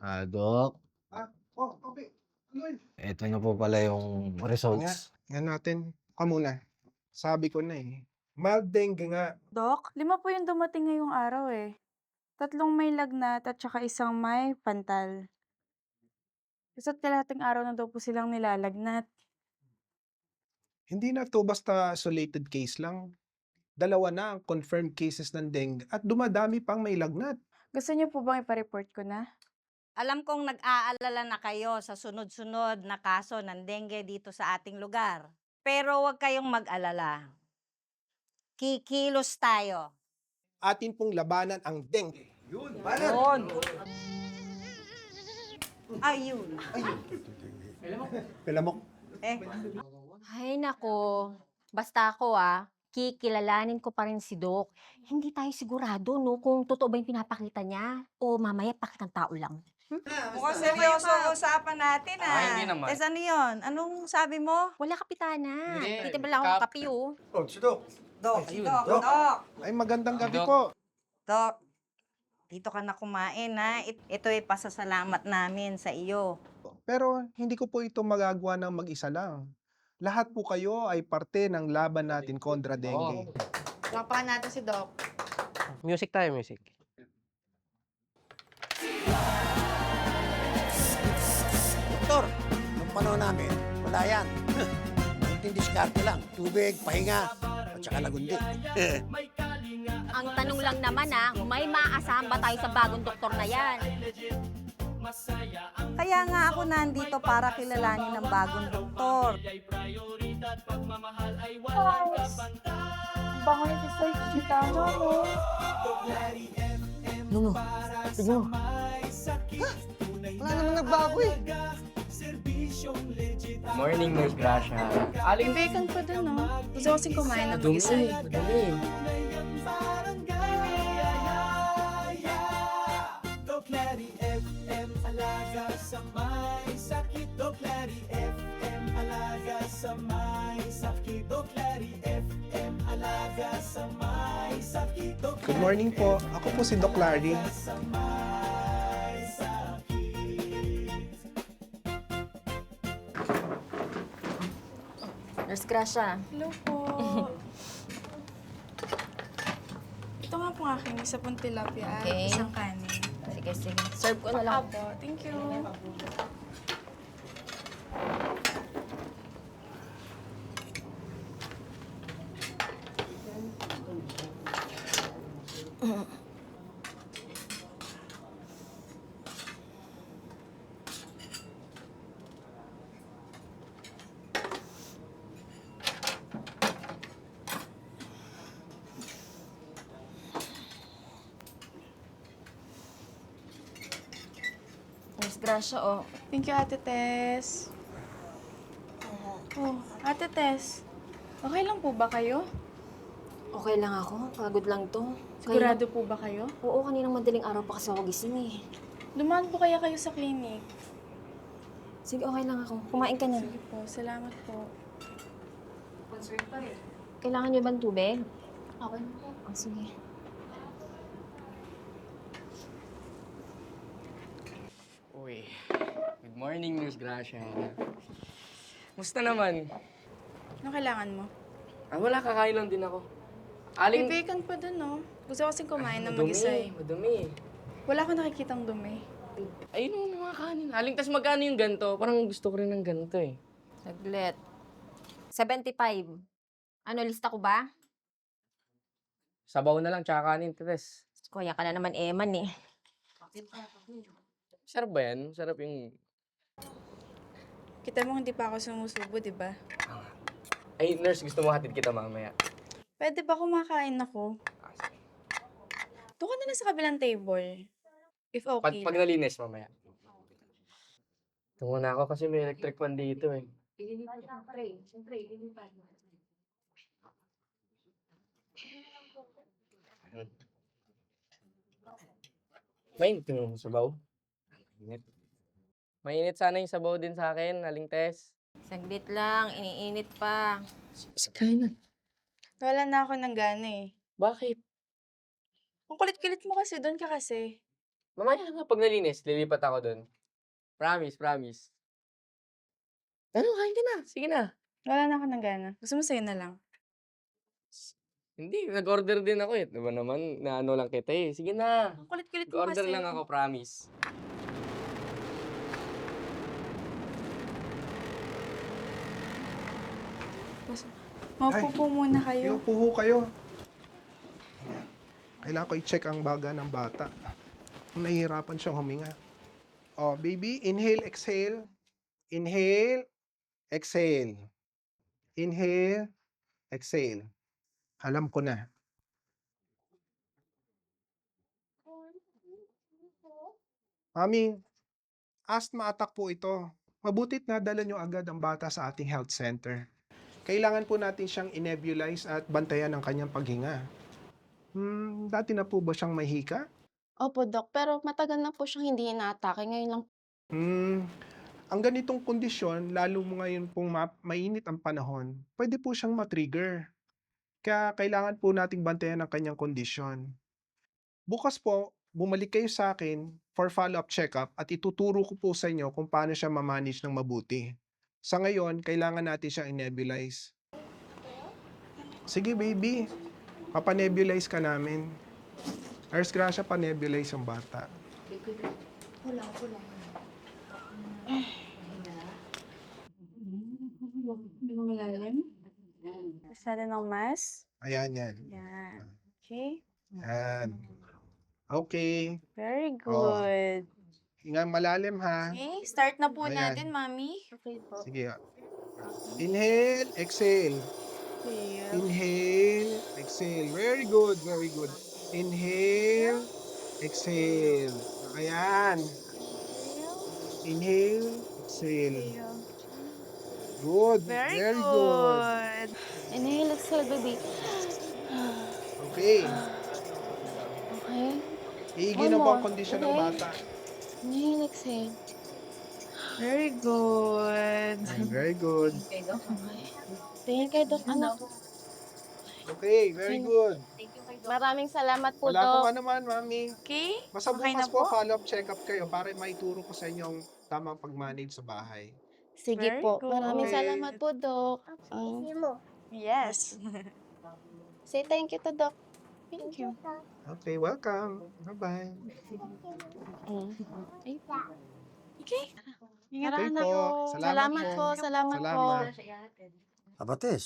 Dok, Okay. Ano yun? eto na po pala yung Nga, results. nga natin. Ka muna. Sabi ko na eh. Mild dengue nga. Dok, 5 po yung dumating ngayong araw eh. 3 may lagnat at saka isang may pantal. Isa't kalahating araw na daw po silang nilalagnat. Hindi na to basta isolated case lang. Dalawa na ang confirmed cases ng dengue at dumadami pang may lagnat. Gusto niyo po bang ipa-report ko na? Alam kong nag-aalala na kayo sa sunod-sunod na kaso ng dengue dito sa ating lugar. Pero huwag kayong mag-alala. Kikilos tayo. Atin pong labanan ang dengue. Yun. Ayun. Pelamok. Eh, Ay nako, basta ako kikilalanin ko pa rin si Doc. Hindi tayo sigurado no kung totoo ba yung pinapakita niya o mamaya pakitang tao lang. mukhang seryoso ang usapan natin hindi naman. Tess, ano yun? Anong sabi mo? Wala kapitana. Hindi. Dito ba lang akong kape oh. Oh, si Doc. Dok, Ayun, Dok, Dok. Dok. Ay, magandang gabi Doc. po. Dok, dito ka na kumain ha. Ito ay pasasalamat namin sa iyo. Pero hindi ko po ito magagawa ng mag-isa lang. Lahat po kayo ay parte ng laban natin kontra dengue. Lapakan natin si Doc. Music tayo, music. Doktor, nung panahon namin, wala yan. Kunting diskarte lang. Tubig, pahinga, at saka lagundi. Ang tanong lang naman may maaasahan ba tayo sa bagong doktor na yan? Kaya nga ako nandito para kilalanin ng bagong doktor. Baka nito sa kita mo, no? Nuno, tignan mo. Wala naman nagbago eh. Morning, Nurse Gracia. May vacant pa dun, no? Gusto ko kasing kumain ng Madumi, mag-isa. madumi. Good morning po. Ako po si Doc Larry. Nurse Gracia. Hello po. Ito nga po aking isa pong tilapia at Okay. isang kanin. Sige, sige. Serve ko na lang. Apo, thank you. Nurse Gracia, oh. Thank you, Ate Tess. Oh, Ate Tess. Okay lang po ba kayo? Okay lang ako. Pagod lang to. Sigurado po ba kayo? Oo, kaninang madaling araw pa kasi ako gising eh. Dumaan po kaya kayo sa clinic? Sige, okay lang ako. Kumain ka na. Sige po, salamat po. Kailangan niyo ba ng tubig? Okay na po. Oh, sige. Uy, good morning, Nurse Gracia. Musta naman? Ano kailangan mo? Wala, kakain lang din ako. May vacant pa dun, no? Gusto ko kasing kumain ng mag-isa eh. Madumi. Wala akong nakikitang dumi. Ayun yung mga kanin. Aling, tas magkano yung ganito? Parang gusto ko rin ng ganito eh. Saglit. 75. Ano, lista ko ba? Sabaw na lang, tsaka kanin, Tres. Kuya ka na naman, Eman eh. Sarap ba yan? Sarap yung... Kita mo hindi pa ako sumusubo, di ba? Ay, Nurse, gusto mo hatid kita mamaya. Pwede ba kumakain ako? Doon ka na lang sa kabilang table. If okay Pag lang. nalinis, mamaya. Tungo na ako kasi may electric fan dito eh. Mainit yung sabaw. Mainit. Mainit sana yung sabaw din sa akin, Aling Tess. Saglit lang, iniinit pa. Kain na. Wala na ako ng gana eh. Bakit? Ang kulit-kulit mo kasi doon ka kasi. Mamaya na pag nalinis, lilipat ako dun. Promise, promise. Ano, kain ka na. Sige na. Wala na ako ng gana. Gusto mo sa'yo na lang? Hindi, nag-order din ako eh. Diba naman, naano lang kita eh. Sige na. Ang kulit-kulit mo Order kasi. lang ako, promise. Maupo po muna kayo. Iupo ho kayo. Kailangan ko i-check ang baga ng bata. Nahihirapan siyang huminga. Oh, baby, inhale, exhale. Inhale, exhale. Inhale, exhale. Alam ko na. Mami, asthma attack po ito. Mabutit nadala nyo agad ang bata sa ating health center. Kailangan po natin siyang i-nebulize at bantayan ang kanyang paghinga. Dati na po ba siyang may hika? Opo, Dok. Pero matagal na po siyang hindi inaatake. Ngayon lang. Ang ganitong kondisyon, lalo mo ngayon pong mainit ang panahon, pwede po siyang matrigger. Kaya kailangan po nating bantayan ang kanyang kondisyon. Bukas po, bumalik kayo sa akin for follow-up check-up at ituturo ko po sa inyo kung paano siya mamanage ng mabuti. Sa ngayon, kailangan natin siyang i-nebulize. Sige baby, papanebulize ka namin. Ars Gracia, panebulize ang bata. Malalim. Pasada ng mas. Ayan yan. Yan. Okay. Yan. Okay. Very Oh. good. Hingang malalim ha. Okay, start na po Ayan. natin, Mami. Okay po. Sige. Inhale, exhale. Okay. Inhale, exhale. Very good, very good. Inhale, exhale. Ayan. Inhale, exhale. Good. Very, good. good. Inhale, exhale, baby. Okay. Okay. Iigi na po ang kondisyon ng bata. Inhale, exhale. Very good. Very good. Tingin kay Doc, anak. Okay, very good. Maraming salamat po, Wala Doc. pong ano man, mami. Okay? Basta Okay bukas na po, po? follow-up check-up kayo para maituro ko sa inyo ang tamang pag-manage sa bahay. Sige Very po. good. Maraming Okay. salamat po, Doc. Yes. Say thank you to Doc. Thank you. Okay, welcome. Bye-bye. Okay. Ingat Okay anak po. ko. Salamat po. Salamat po. Salamat. Abates,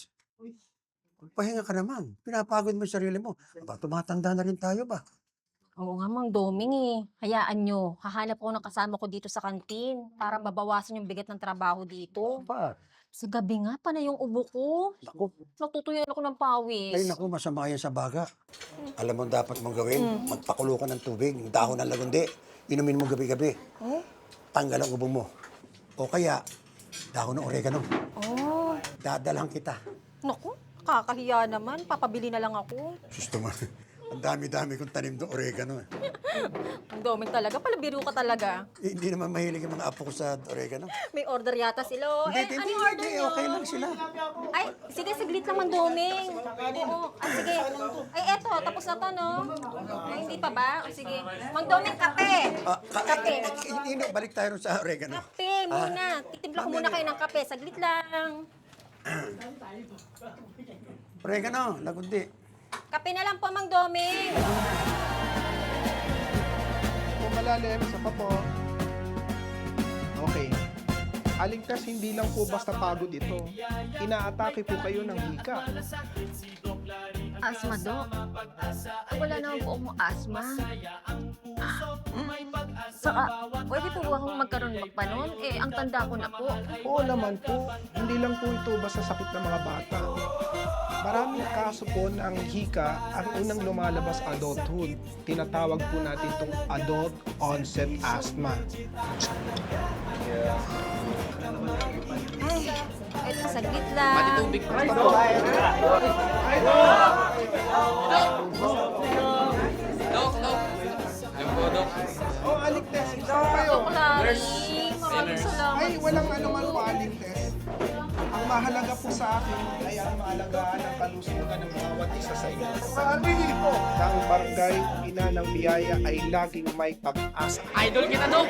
magpahinga ka naman. Pinapagod mo yung sarili mo. Aba, tumatanda na rin tayo ba? Oo nga, Mang Doming eh. Hayaan nyo, hahanap ako ng kasama ko dito sa kantin para mabawasan yung bigat ng trabaho dito. Ba? Sa gabi nga, pa na yung ubo ko. Naku, Natutuyan ako ng pawis. ay naku, masama yan sa baga. Alam mo dapat mong gawin? Magpakulo ka ng tubig, yung dahon ng lagundi. Inumin mo gabi-gabi. Tanggal ang ubo mo. O kaya, dahon ng oregano. Oh, Dadalang kita. naku, kakahiya naman. Papabili na lang ako. Susto mo. Ang dami-dami kong tanim doon oregano. Mang Doming talaga, palabiro ka talaga. Eh, hindi naman mahilig ang mga apo ko sa oregano. May order yata sila. Oh. Hindi, Ano hindi, yung order hindi, nyo? okay lang sila. Ay, sige, saglit lang, Mang Doming. Oo, sige. Ay, eto, tapos na to, no? Ay, hindi pa ba? O, sige. Mang Doming, kape! Kape. Hindi, balik tayo rin sa oregano. Kape muna. Titimpla ko muna kayo ng kape. Saglit lang. Oregano, lagundi. Kape na lang po, Mang Doming. Kung malalim, isa pa po. Okay. Aligtas, hindi lang po basta pagod ito. Inaatake po kayo ng hika. Asma, Dok. Wala naman po akong asma. Saka, pwede po ba akong magkaroon magpanon? Eh, ang tanda ko na po. Oo naman po. Hindi lang po ito basta sakit ng mga bata. Maraming kaso po ng hika ang unang lumalabas adulthood. Tinatawag po natin itong adult onset asthma. Ay, eto, saglit lang. Tubig pa. Dok, Dok. Alam ko, Dok. Oh, aligtas. Saan kayo? Dok Larry, maraming salamat. Ay, walang ano man po aligtas. Ang mahalaga po sa akin ay ang maalagaan ang kalusugan ng bawat isa sa inyo. Sabi dito na ang barangay Ina ng Biyaya ay laging may pag-asa. Idol kita, Dok!